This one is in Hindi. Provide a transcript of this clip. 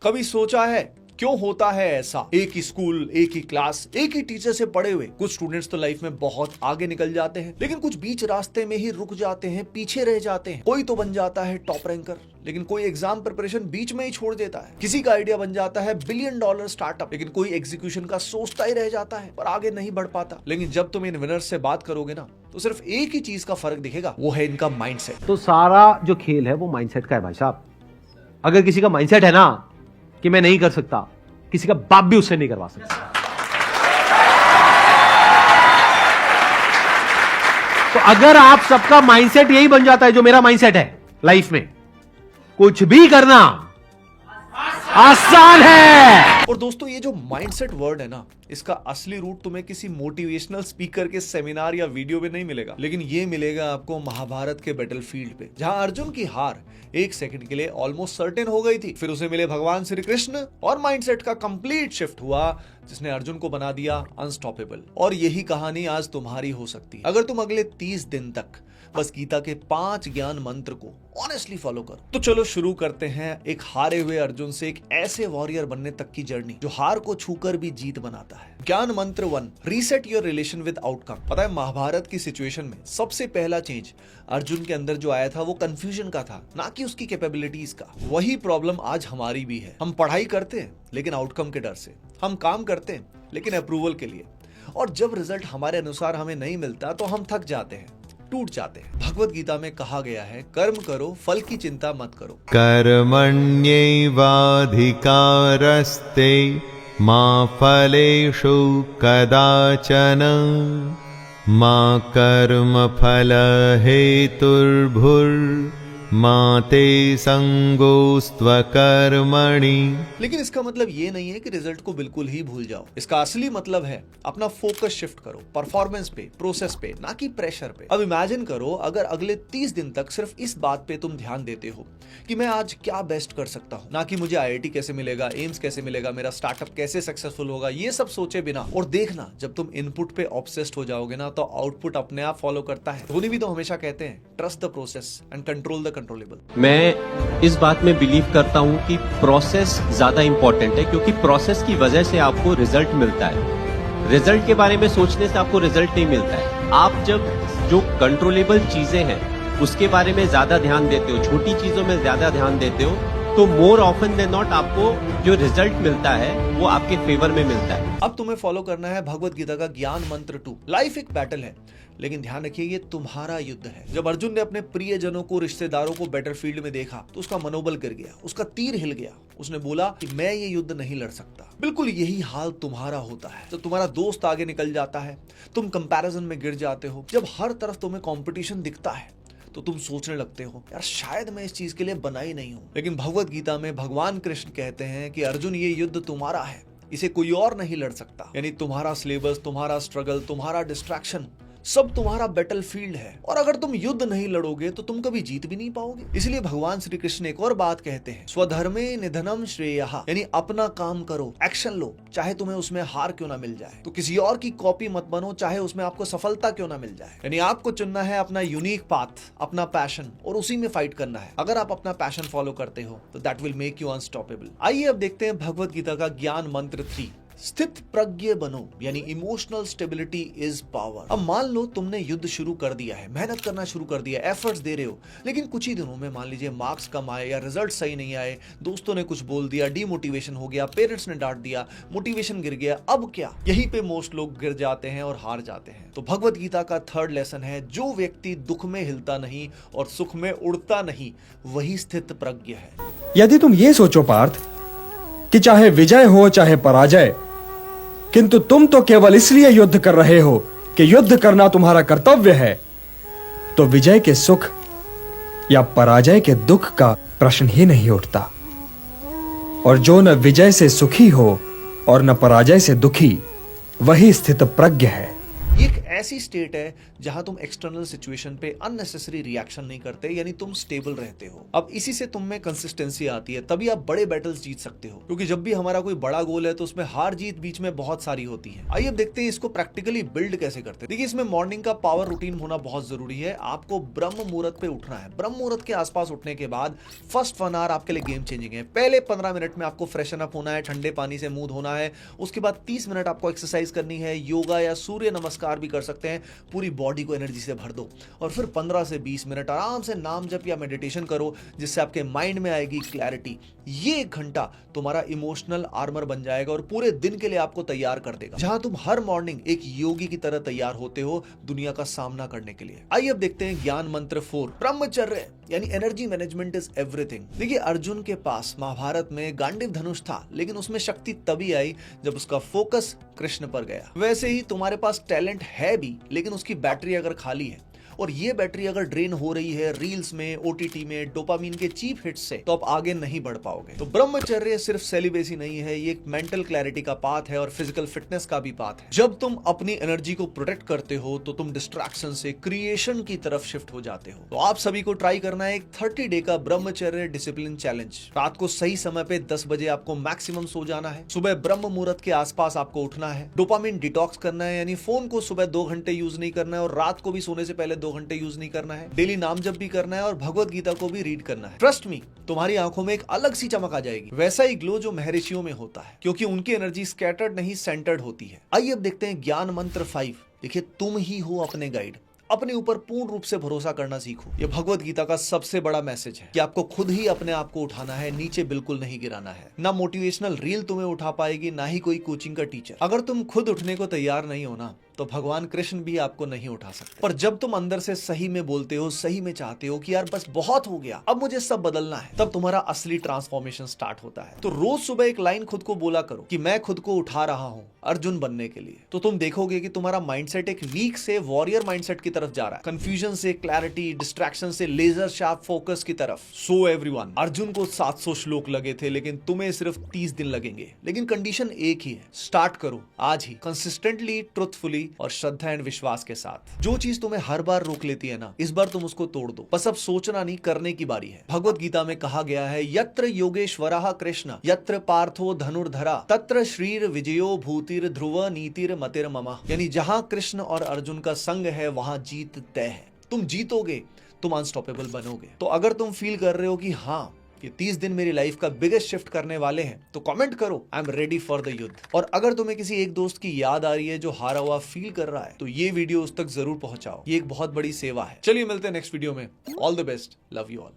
कभी सोचा है क्यों होता है ऐसा? एक ही स्कूल, एक ही क्लास, एक ही टीचर से पढ़े हुए कुछ स्टूडेंट्स तो लाइफ में बहुत आगे निकल जाते हैं, लेकिन कुछ बीच रास्ते में ही रुक जाते हैं, पीछे रह जाते हैं। कोई तो बन जाता है टॉप रैंकर, लेकिन कोई एग्जाम प्रिपरेशन बीच में ही छोड़ देता है। किसी का आइडिया बन जाता है $1 बिलियन स्टार्टअप, लेकिन कोई एग्जीक्यूशन का सोचता ही रह जाता है और आगे नहीं बढ़ पाता। लेकिन जब तुम इन विनर्स से बात करोगे ना, तो सिर्फ एक ही चीज का फर्क दिखेगा, वो है इनका माइंडसेट। तो सारा जो खेल है वो माइंडसेट का है भाई साहब। अगर किसी का माइंडसेट है ना कि मैं नहीं कर सकता, किसी का बाप भी उससे नहीं करवा सकता। तो अगर आप सबका माइंडसेट यही बन जाता है जो मेरा माइंडसेट है लाइफ में, कुछ भी करना आसान है। और दोस्तों, ये जो माइंडसेट वर्ड है ना, इसका असली रूट तुम्हें किसी मोटिवेशनल स्पीकर के सेमिनार या वीडियो में नहीं मिलेगा, लेकिन ये मिलेगा आपको महाभारत के बैटलफील्ड पे, जहां अर्जुन की हार 1 सेकंड के लिए ऑलमोस्ट सर्टेन हो गई थी। फिर उसे मिले भगवान श्री कृष्ण और माइंडसेट का कंप्लीट शिफ्ट हुआ, जिसने अर्जुन को बना दिया अनस्टॉपेबल। और यही कहानी आज तुम्हारी हो सकती है, अगर तुम अगले 30 दिन तक बस गीता के 5 ज्ञान मंत्र को ऑनेस्टली फॉलो करो। तो चलो शुरू करते हैं एक हारे हुए अर्जुन से एक ऐसे वॉरियर बनने तक की जर्नी जो हार को छूकर भी जीत बनाता है। ज्ञान मंत्र 1, reset your relation with outcome. पता है, महाभारत की सिचुएशन में सबसे पहला चेंज अर्जुन के अंदर जो आया था वो कंफ्यूजन का था, ना कि उसकी कैपेबिलिटीज का। वही प्रॉब्लम आज हमारी भी है। हम पढ़ाई करते हैं लेकिन आउटकम के डर से, हम काम करते हैं लेकिन अप्रूवल के लिए, और जब रिजल्ट हमारे अनुसार हमें नहीं मिलता तो हम थक जाते हैं, टूट जाते हैं। भगवत गीता में कहा गया है, कर्म करो, फल की चिंता मत करो। कर्मण्येवाधिकारस्ते मा फलेषु कदाचन मा कर्मफल हेतुर्भुर् मा ते संगोस्त्वकर्मणि। लेकिन इसका मतलब ये नहीं है कि रिजल्ट को बिल्कुल ही भूल जाओ। इसका असली मतलब है अपना फोकस शिफ्ट करो परफॉर्मेंस पे, प्रोसेस पे, ना कि प्रेशर पे। अब इमेजिन करो, अगर अगले 30 दिन तक सिर्फ इस बात पे तुम ध्यान देते हो कि मैं आज क्या बेस्ट कर सकता हूँ, ना कि मुझे IIT कैसे मिलेगा, एम्स कैसे मिलेगा, मेरा स्टार्टअप कैसे सक्सेसफुल होगा, ये सब सोचे बिना। और देखना, जब तुम इनपुट पे ऑब्सेस्ड हो जाओगे ना, तो आउटपुट अपने आप फॉलो करता है। धोनी भी तो हमेशा कहते हैं, trust the process and control the controllable. मैं इस बात में बिलीव करता हूं कि प्रोसेस ज्यादा इंपॉर्टेंट है, क्योंकि प्रोसेस की वजह से आपको रिजल्ट मिलता है। रिजल्ट के बारे में सोचने से आपको रिजल्ट नहीं मिलता है। आप जब जो कंट्रोलेबल चीजें हैं उसके बारे में ज्यादा ध्यान देते हो, छोटी चीजों में ज्यादा ध्यान देते हो, तो मोर ऑफन देन नॉट आपको जो रिजल्ट मिलता है वो आपके फेवर में मिलता है। अब तुम्हें फॉलो करना है भगवत गीता का ज्ञान मंत्र 2। लाइफ एक बैटल है, लेकिन ध्यान रखिए ये तुम्हारा युद्ध है। जब अर्जुन ने अपने प्रियजनों को, रिश्तेदारों को बैटलफील्ड में देखा तो उसका मनोबल गिर गया, उसका तीर हिल गया। उसने बोला कि मैं ये युद्ध नहीं लड़ सकता। बिल्कुल यही हाल तुम्हारा होता है। जब तुम्हारा दोस्त आगे निकल जाता है, तुम कंपैरिजन में गिर जाते हो। जब हर तरफ तुम्हें कंपटीशन दिखता है तो तुम सोचने लगते हो, यार शायद मैं इस चीज के लिए बना ही नहीं हूं। लेकिन भगवत गीता में भगवान कृष्ण कहते हैं कि अर्जुन, ये युद्ध तुम्हारा है, इसे कोई और नहीं लड़ सकता। यानी तुम्हारा सिलेबस, तुम्हारा स्ट्रगल, तुम्हारा डिस्ट्रैक्शन, सब तुम्हारा बैटलफील्ड है। और अगर तुम युद्ध नहीं लड़ोगे तो तुम कभी जीत भी नहीं पाओगे। इसलिए भगवान श्री कृष्ण एक और बात कहते हैं, स्वधर्मे निधनम श्रेयः। यानी अपना काम करो, एक्शन लो, चाहे तुम्हें उसमें हार क्यों ना मिल जाए। तो किसी और की कॉपी मत बनो, चाहे उसमें आपको सफलता क्यों ना मिल जाए। यानी आपको चुनना है अपना यूनिक पाथ, अपना पैशन, और उसी में फाइट करना है। अगर आप अपना पैशन फॉलो करते हो तो that will make you unstoppable. आइए अब देखते हैं भगवत गीता का ज्ञान मंत्र 3, स्थित प्रज्ञ बनो, यानी इमोशनल स्टेबिलिटी इज पावर। अब मान लो तुमने युद्ध शुरू कर दिया है, मेहनत करना शुरू कर दिया, एफर्ट्स दे रहे हो, लेकिन कुछ ही दिनों में मान लीजिए मार्क्स कम आए या रिजल्ट सही नहीं आए, दोस्तों ने कुछ बोल दिया, डीमोटिवेशन हो गया, पेरेंट्स ने डांट दिया, मोटिवेशन गिर गया। अब क्या? यहीं पे मोस्ट लोग गिर जाते हैं और हार जाते हैं। तो भगवत गीता का 3rd लेसन है, जो व्यक्ति दुख में हिलता नहीं और सुख में उड़ता नहीं, वही स्थित प्रज्ञ है। यदि तुम ये सोचो पार्थ कि चाहे विजय हो चाहे पराजय, किंतु तुम तो केवल इसलिए युद्ध कर रहे हो कि युद्ध करना तुम्हारा कर्तव्य है, तो विजय के सुख या पराजय के दुख का प्रश्न ही नहीं उठता। और जो न विजय से सुखी हो और न पराजय से दुखी, वही स्थित प्रज्ञ है। एक ऐसी स्टेट है जहां तुम एक्सटर्नल सिचुएशन पे अननेसेसरी रिएक्शन नहीं करते, यानी तुम स्टेबल रहते हो। अब इसी से तुम में कंसिस्टेंसी आती है, तभी आप बड़े बैटल्स जीत सकते हो, क्योंकि जब भी हमारा कोई बड़ा गोल है तो उसमें हार जीत बीच में बहुत सारी होती है। आइए अब देखते हैं इसको प्रैक्टिकली बिल्ड कैसे करते हैं। देखिए, इसमें मॉर्निंग का पावर रूटीन होना बहुत जरूरी है। आपको ब्रह्म मुहूर्त पे उठना है। ब्रह्म मुहूर्त के आसपास उठने के बाद फर्स्ट 1 आवर आपके लिए गेम चेंजिंग है। पहले 15 मिनट में आपको फ्रेशन अप होना है, ठंडे पानी से मुंह धोना है। उसके बाद 30 मिनट आपको एक्सरसाइज करनी है, योगा या सूर्य नमस्कार भी कर सकते हैं। पूरी बॉडी को एनर्जी से भर दो और फिर 15 से 20 मिनट आराम से नाम जप या मेडिटेशन करो, जिससे आपके माइंड में आएगी क्लैरिटी। ये 1 घंटा तुम्हारा इमोशनल आर्मर बन जाएगा और पूरे दिन के लिए आपको तैयार कर देगा, जहां तुम हर मॉर्निंग एक योगी की तरह तैयार होते हो दुनिया का सामना करने के लिए। आइए अब देखते हैं ज्ञान मंत्र 4, ब्रह्मचर्य यानी एनर्जी मैनेजमेंट इज एवरीथिंग। देखिए, अर्जुन के पास महाभारत में गांडीव धनुष था, लेकिन उसमें शक्ति तभी आई जब उसका फोकस कृष्ण पर गया। वैसे ही तुम्हारे पास टैलेंट है भी, लेकिन उसकी बैटरी अगर खाली है और ये बैटरी अगर ड्रेन हो रही है रील्स में, ओटीटी में, डोपामीन के चीप हिट्स से, तो आप आगे नहीं बढ़ पाओगे। तो ब्रह्मचर्य सिर्फ सेलिबेसी नहीं है, ये एक मेंटल क्लैरिटी का पाथ है और फिजिकल फिटनेस का भी पाथ है। जब तुम अपनी एनर्जी को प्रोटेक्ट करते हो तो तुम डिस्ट्रैक्शन से क्रिएशन की तरफ शिफ्ट हो जाते हो। तो आप सभी को ट्राई करना है एक 30 डे का ब्रह्मचर्य डिसिप्लिन चैलेंज। रात को सही समय पे 10 बजे आपको मैक्सिमम सो जाना है। सुबह ब्रह्म मुहूर्त के आसपास आपको उठना है। डोपामीन डिटॉक्स करना है, यानी फोन को सुबह 2 घंटे यूज नहीं करना है और रात को भी सोने से पहले 2 घंटे यूज नहीं करना है। डेली नाम जप भी करना है और भगवत गीता को भी रीड करना है। ट्रस्ट मी, तुम्हारी आंखों में एक अलग सी चमक आ जाएगी, वैसा ही ग्लो जो महर्षियों में होता है, क्योंकि उनकी एनर्जी स्कैटर्ड नहीं सेंटर्ड होती है। आइए अब देखते हैं ज्ञान मंत्र 5। देखिए, तुम ही हो अपने गाइड। अपने ऊपर पूर्ण रूप से भरोसा करना सीखो। यह भगवत गीता का सबसे बड़ा मैसेज है कि आपको खुद ही अपने आप को उठाना है, नीचे बिल्कुल नहीं गिराना है। ना मोटिवेशनल रील तुम्हें उठा पाएगी, ना ही कोई कोचिंग का टीचर। अगर तुम खुद उठने को तैयार नहीं हो ना, तो भगवान कृष्ण भी आपको नहीं उठा सकते। पर जब तुम अंदर से सही में बोलते हो, सही में चाहते हो कि यार बस बहुत हो गया, अब मुझे सब बदलना है, तब तुम्हारा असली ट्रांसफॉर्मेशन स्टार्ट होता है। तो रोज सुबह एक लाइन खुद को बोला करो कि मैं खुद को उठा रहा हूं अर्जुन बनने के लिए। तो तुम देखोगे कि तुम्हारा माइंडसेट एक वीक से वॉरियर माइंडसेट की तरफ जा रहा है, कंफ्यूजन से क्लैरिटी, डिस्ट्रैक्शन से लेजर शार्प फोकस की तरफ। सो एवरीवन, अर्जुन को 700 श्लोक लगे थे, लेकिन तुम्हें सिर्फ 30 दिन लगेंगे। लेकिन कंडीशन एक ही है, स्टार्ट करो आज ही, कंसिस्टेंटली, ट्रुथफुली और श्रद्धा एंड विश्वास के साथ। जो चीज तुम्हें हर बार रोक लेती है ना, इस बार तुम उसको तोड़ दो। बस अब सोचना नहीं, करने की बारी है। भगवत गीता में कहा गया है, यत्र योगेश्वरः कृष्ण यत्र पार्थो धनुर्धरा तत्र श्रीर विजयो भूतिर ध्रुव नीतिर मतिर मम। यानी जहां कृष्ण और अर्जुन का संग है, वहां जीत तय है। तुम जीतोगे, तुम अनस्टॉपेबल बनोगे। तो अगर तुम फील कर रहे हो कि हाँ, ये 30 दिन मेरी लाइफ का बिगेस्ट शिफ्ट करने वाले हैं, तो कमेंट करो, I am ready for the युद्ध। और अगर तुम्हें किसी एक दोस्त की याद आ रही है जो हारा हुआ फील कर रहा है, तो ये वीडियो उस तक जरूर पहुंचाओ। ये एक बहुत बड़ी सेवा है। चलिए मिलते हैं नेक्स्ट वीडियो में। All the best, love you all.